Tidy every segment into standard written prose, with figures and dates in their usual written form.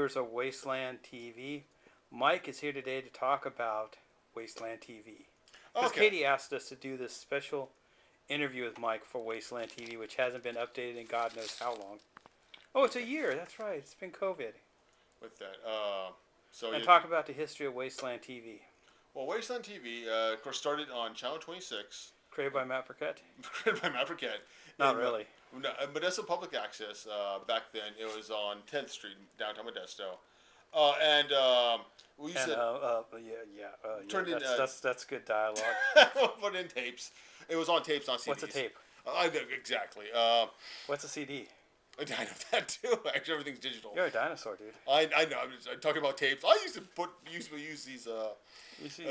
viewers of Wasteland TV. Mike is here today to talk about Wasteland TV. Because Katie asked us to do this special interview with Mike for Wasteland TV, which hasn't been updated in God knows how long. Oh, it's a year. That's right. It's been COVID. With that, and talk about the history of Wasteland TV. Well, Wasteland TV, of course, started on Channel 26. Created by Matt Burkett? Created by Matt Burkett. Not really. Modesto Public Access. Back then, it was on 10th Street, downtown Modesto. We used to turn in. That's good dialogue. Put in tapes. It was on tapes, not CDs. What's a tape? Exactly. What's a CD? I know that too. Actually, everything's digital. You're a dinosaur, dude. I know. I'm talking about tapes. I used to use these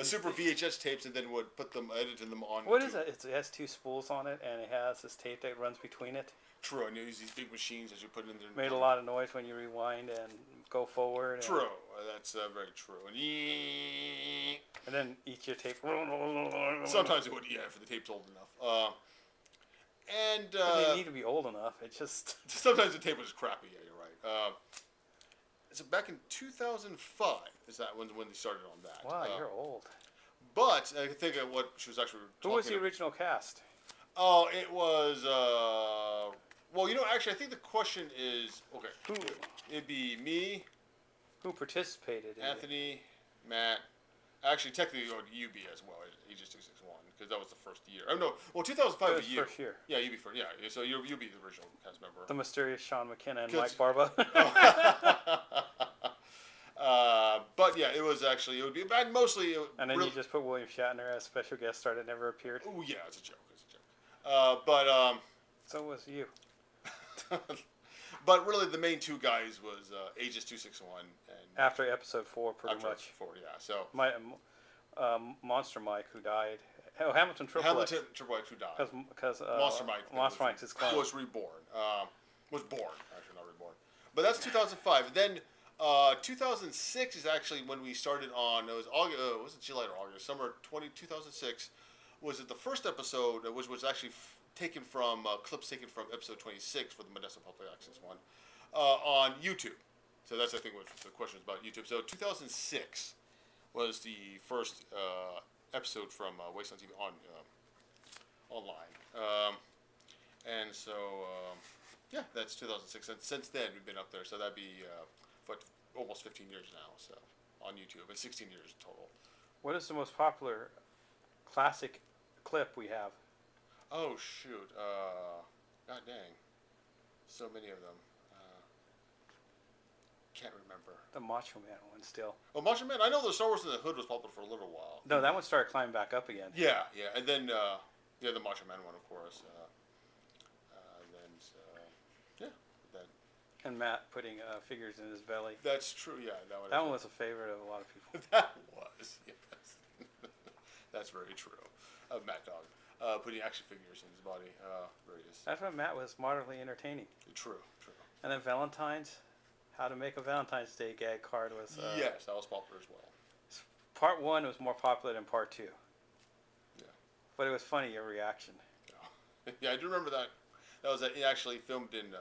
super VHS tapes and then would edit them on. What is it? It has two spools on it, and it has this tape that runs between it. True, and you use these big machines as you put it in there. Made a lot of noise when you rewind and go forward. True, that's very true. And then each your tape. Sometimes it would, for the tape's old enough. You need to be old enough. It just sometimes the tape was crappy. Yeah, you're right. So back in 2005 is that when they started on that. Wow, you're old. But I think of what she was actually. Who was the original cast? Oh, it was. Well, actually, I think the question is okay. Who? It'd be me. Who participated? Anthony, Matt. Actually, technically, UB as well. Agis 261 because that was the first year. Oh no, well 2005 was the first year. Yeah, UB first. Yeah, so you'll be the original cast member. The mysterious Sean McKenna and Mike Barba. But yeah, it would be bad mostly. And then you just put William Shatner as special guest star that never appeared. Oh yeah, it's a joke. So was you. But really, the main two guys was Agis 261 and after episode 4, pretty much. Episode 4, yeah. So Monster Mike, who died. Oh, Hamilton Triple X, who died. Because Monster Mike was reborn. Was born, actually not reborn. But that's 2005. And then 2006 is actually when we started on. It was August. Was it July or August? Summer 2006. Was it the first episode, which was actually taken from clips taken from episode 26 for the Modesto Public Access one on YouTube. So that's I think what the question is about YouTube. So 2006 was the first episode from Wasteland TV on online, and so that's 2006. And since then we've been up there. So that'd be almost 15 years now. So on YouTube and 16 years total. What is the most popular classic clip we have? Oh shoot! God dang, so many of them. Can't remember. The Macho Man one still. Oh, Macho Man! I know the Star Wars in the Hood was popular for a little while. No, that one started climbing back up again. Yeah, and then the Macho Man one, of course. And Matt putting figures in his belly. That's true. Yeah, that one was a favorite of a lot of people. That was, yes. That's very true. Matt Dog putting action figures in his body. That's when Matt was moderately entertaining. True. And then Valentine's. How to make a Valentine's Day gag card was... yes, that was popular as well. Part 1 was more popular than Part 2. Yeah. But it was funny, your reaction. Yeah, I do remember that. That was actually filmed in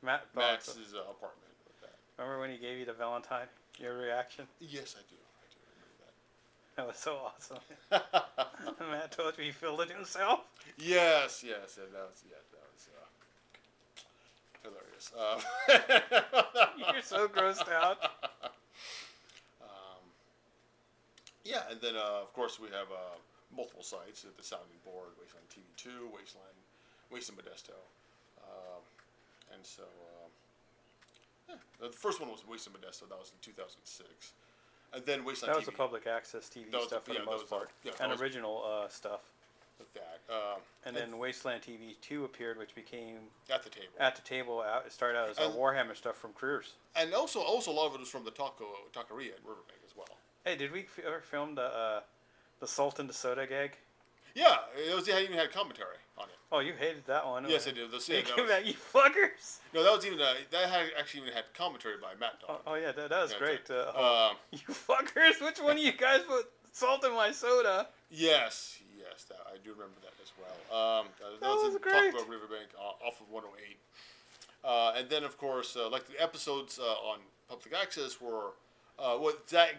Matt's apartment. With that. Remember when he gave you the Valentine? Your reaction? Yes, I do. I do remember that. That was so awesome. Matt told you he filled it himself? Yes. And that was hilarious. You're so grossed out. And then of course we have multiple sites at the sounding board: Wasteland TV 2, Wasteland Modesto, and so the first one was Wasteland Modesto. That was in 2006, and then Wasteland. That was TV. the public access TV stuff for the most part, and original stuff. With that. And then Wasteland TV 2 appeared, which became... At the table. It started out as Warhammer stuff from Careers. And also a lot of it was from the taqueria at Riverbank as well. Hey, did we ever film the salt in the soda gag? Yeah, it even had commentary on it. Oh, you hated that one. Yes, I did. You fuckers! No, that was even actually even had commentary by Matt Dog. Oh yeah, that was great. You fuckers! Which one of you guys put salt in my soda? Yes, I do remember that as well. That was in great. Riverbank off of 108. And then, of course, like the episodes on Public Access were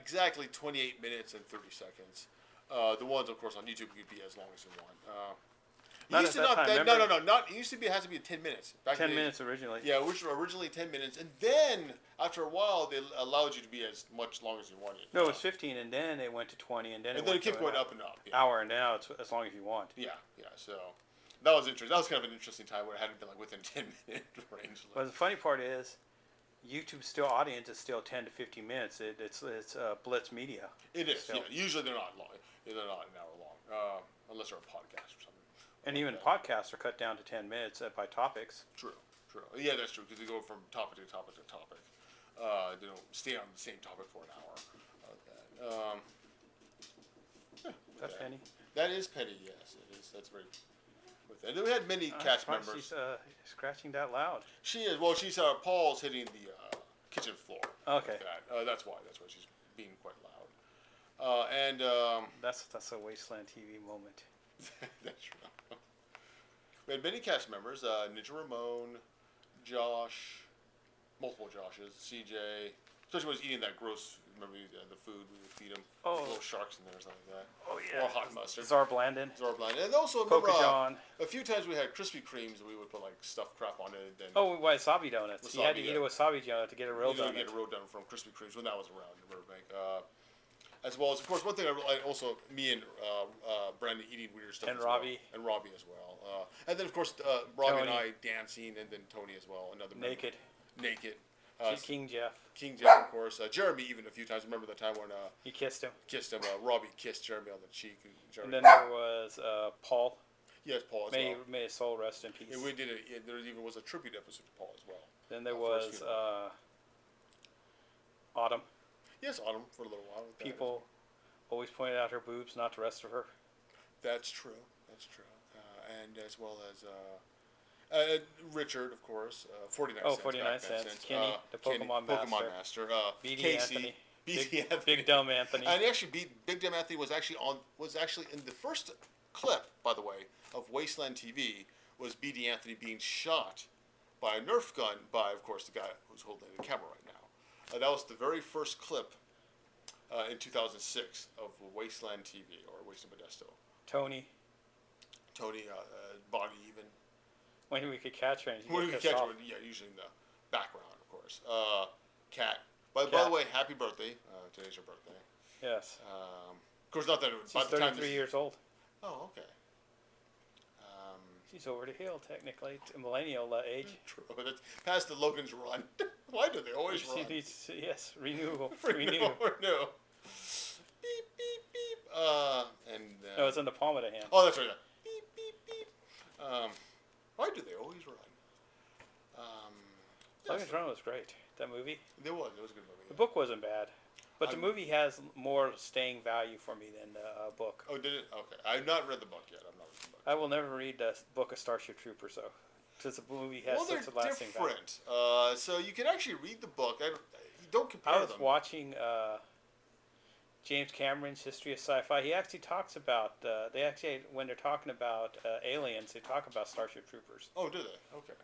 exactly 28 minutes and 30 seconds. The ones, of course, on YouTube could be as long as you want. Not at that time. Not. It used to be. It has to be 10 minutes. 10 minutes originally. Yeah, which were originally 10 minutes, and then after a while, they allowed you to be as much long as you wanted. No, it was 15, and then it went to 20, and then it kept going up and up. Yeah. Hour, and now it's as long as you want. Yeah. So that was interesting. That was kind of an interesting time where it hadn't been like within 10-minute range. But the funny part is, YouTube's still audience is still 10 to 15 minutes. It's Blitz Media. It is. Still. Yeah. Usually they're not long. They're not an hour long, unless they're a podcast or something. And even podcasts are cut down to 10 minutes by topics. True. Yeah, that's true, because they go from topic to topic to topic. They don't stay on the same topic for an hour. That's Penny. That is Penny, yes. It is. That's very... And then we had many cast members. She's scratching that loud. She is. Well, she's Paul's hitting the kitchen floor. Okay. That's why she's being quite loud. That's a Wasteland TV moment. That's true. We had many cast members: Ninja Ramon, Josh, multiple Joshes, CJ. Especially when he was eating that gross. Remember the food we would feed him? Little sharks in there or something like that. Oh yeah. Or hot mustard. Czar Blandon. And also remember a few times we had Krispy Kremes and we would put like stuffed crap on it. And then wasabi donuts. You had to eat a wasabi donut to get a real donut. Get a real donut from Krispy Kremes when that was around in Burbank. As well as, of course, one thing me and Brandon eating weird stuff. And Robbie. And Robbie as well. And then, of course, Robbie and I dancing, and then Tony as well. Another Naked. King Jeff. Of course. Jeremy, even a few times. Remember the time when he kissed him. Robbie kissed Jeremy on the cheek. And then there was Paul. Yes, Paul as well. May his soul rest in peace. And we did there even was a tribute episode to Paul as well. Then there was Autumn. Yes, Autumn for a little while. People always pointed out her boobs, not the rest of her. That's true. And as well as Richard, of course, 49 cents. 49 cents. Kenny, the Pokemon Master. BD Casey. Anthony. Big Dumb Anthony. And he actually Big Dumb Anthony was actually in the first clip, by the way, of Wasteland TV, was BD Anthony being shot by a Nerf gun by, of course, the guy who's holding the camera right now. That was the very first clip in 2006 of Wasteland TV, or Wasteland Modesto. Tony, Bonnie even. When we could catch her. When we could catch her, yeah, usually in the background, of course. Cat. By the way, happy birthday. Today's your birthday. Yes. Of course, not that it was... She's 33 years old. Oh, okay. She's over the hill, technically, to millennial age. True, but it's past the Logan's Run. Why do they always run? She needs, yes, renew. Beep, beep, beep. No, it's in the palm of the hand. Oh, that's right. Beep, beep, beep. Why do they always run? Logan's Run was great. That movie. It was a good movie. The book wasn't bad. But the movie has more staying value for me than the book. Oh, did it? Okay. I've not read the book yet. I've not read the book. I will never read the book of Starship Troopers, though. Because the movie has such a lasting value. So you can actually read the book. You don't compare them. I was watching James Cameron's History of Sci-Fi. He actually talks about, when they're talking about aliens, they talk about Starship Troopers. Oh, do they? Okay.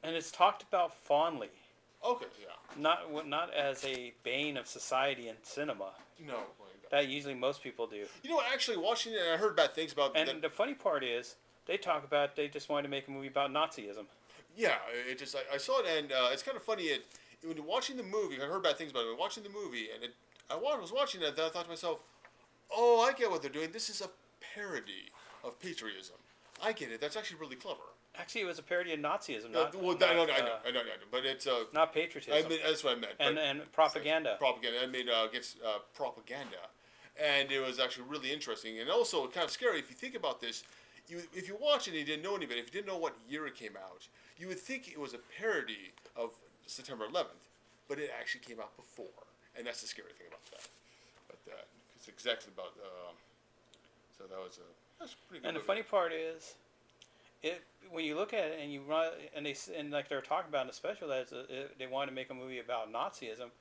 And it's talked about fondly. Okay, yeah. Not as a bane of society and cinema. No. That usually most people do. You know, actually watching it, I heard bad things about it. And the funny part is, they talk about they just wanted to make a movie about Nazism. Yeah, I saw it, and it's kind of funny. When you're watching the movie, I heard bad things about it. When watching the movie, and I was watching it, and I thought to myself, oh, I get what they're doing. This is a parody of patriotism. I get it. That's actually really clever. Actually, it was a parody of Nazism. I know. But it's not patriotism. That's what I meant. And propaganda. Propaganda. I made against propaganda, and it was actually really interesting and also kind of scary if you think about this. If you watch it and you didn't know any better, if you didn't know what year it came out, you would think it was a parody of September 11th, but it actually came out before, and that's the scary thing about that. But it's exactly about. So that's pretty good. And the funny part is, when you look at it and you run and like they're talking about in the special that they wanted to make a movie about Nazism,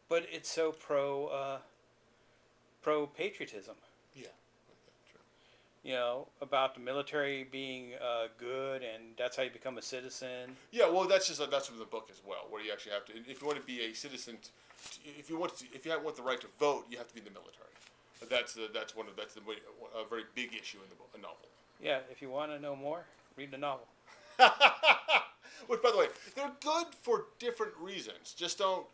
but it's so pro patriotism. Yeah, about the military being good, and that's how you become a citizen. Yeah, well, that's from the book as well, where you actually have to, if you want to be a citizen, if you want the right to vote, you have to be in the military. That's a very big issue in the novel. Yeah, if you want to know more, read the novel. Which, by the way, they're good for different reasons. Just don't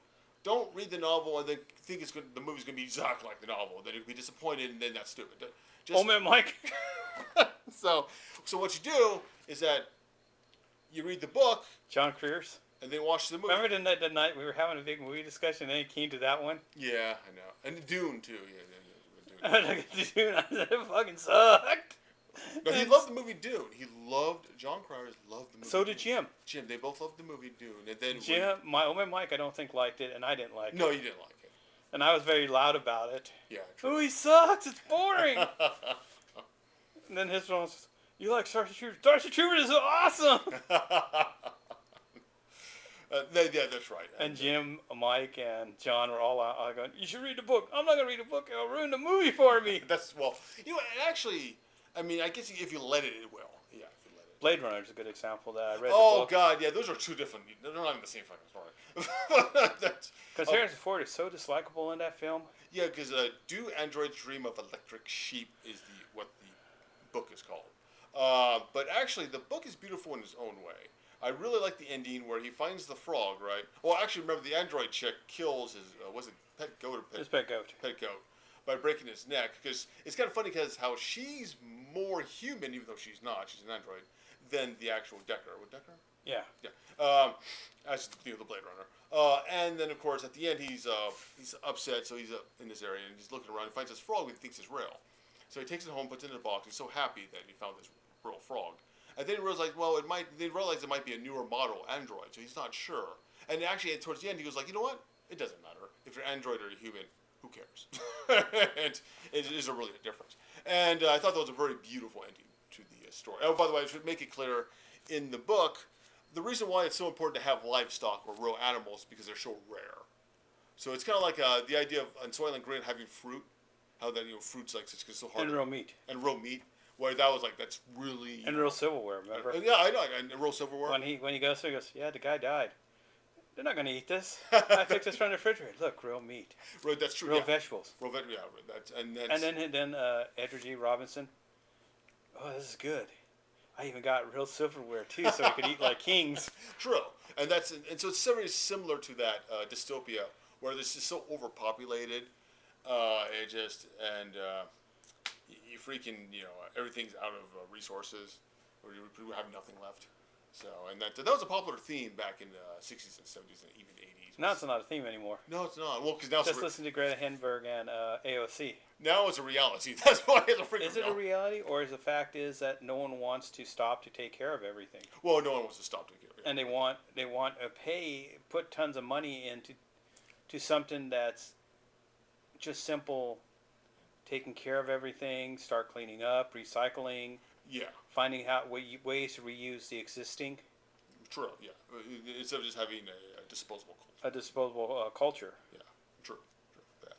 read the novel and then think the movie's going to be exactly like the novel. Then you'll be disappointed, and then that's stupid. Oh man, Mike. So what you do is that you read the book. John Creers. And then watch the movie. Remember the night we were having a big movie discussion, and then it came to that one? Yeah, I know. And Dune, too. Yeah. Dune, I said it fucking sucked. No, he loved the movie Dune. John Cryer loved the movie. So did Jim. Jim, they both loved the movie Dune. And then Mike, I don't think liked it, and I didn't like it. No, you didn't like it. And I was very loud about it. Yeah. True. Oh, he sucks. It's boring. And then his one says, "You like Starship Troopers? Starship Troopers is awesome." Yeah, that's right. And Jim, Mike, and John were all out going, "You should read the book." I'm not gonna read the book. It'll ruin the movie for me. Actually, I mean, I guess if you let it, it will. Yeah, if you let it. Blade Runner is a good example that I read. Oh God, yeah, those are two different. They're not even the same fucking story. Because Harrison Ford is so dislikable in that film. Yeah, because "Do Androids Dream of Electric Sheep" is what the book is called. But actually, the book is beautiful in its own way. I really like the ending where he finds the frog, right? Well, actually, remember the android chick kills his pet goat or his pet goat. Pet goat by breaking his neck, because it's kind of funny because how she's more human, even though she's not. She's an android than the actual Deckard. What, Deckard? Yeah. Yeah. As the Blade Runner. And then of course at the end he's upset, so he's in this area and he's looking around. He finds this frog and he thinks it's real. So he takes it home, puts it in a box. He's so happy that he found this real frog. And then he realized, they realized it might be a newer model android, so he's not sure. And actually, towards the end, he goes like, you know what? It doesn't matter. If you're android or a human, who cares? And it is really a difference. And I thought that was a very beautiful ending to the story. Oh, by the way, I should make it clear, in the book, the reason why it's so important to have livestock or real animals is because they're so rare. So it's kind of like the idea of on Soylent Green having fruit, how that fruit's like it's so hard. And real meat. And real meat. Where that was like, that's really... And real silverware, remember? Yeah, I know, and real silverware. When he goes through, he goes, yeah, the guy died. They're not going to eat this. I took this from the refrigerator. Look, real meat. Right, that's true. Real vegetables. Real vegetables, yeah. And then Edward G. Robinson, oh, this is good. I even got real silverware, too, so we could eat like kings. True. And so it's very similar to that dystopia, where this is so overpopulated, you freaking, everything's out of resources, or you have nothing left. So, and that was a popular theme back in the 60s and 70s and even 80s. Now it's not a theme anymore. No, it's not. Well, because now just listen to Greta Thunberg and AOC. Now it's a reality. That's why it's a freaking. Is it a reality, or is the fact is that no one wants to stop to take care of everything? Well, no one wants to stop to take care of everything. And they want to put tons of money into something that's just simple. Taking care of everything, start cleaning up, recycling. Yeah. Finding out ways to reuse the existing. True. Yeah. Instead of just having a disposable culture. A disposable culture. Yeah. True. That.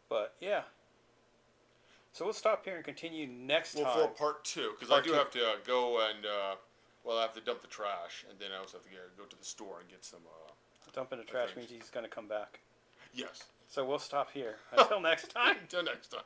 But yeah. So we'll stop here and continue next time. Well, for part 2, because I do have to go and I have to dump the trash, and then I also have to go to the store and get some. Dumping the trash means he's going to come back. Yes. So we'll stop here. Until next time. Until next time.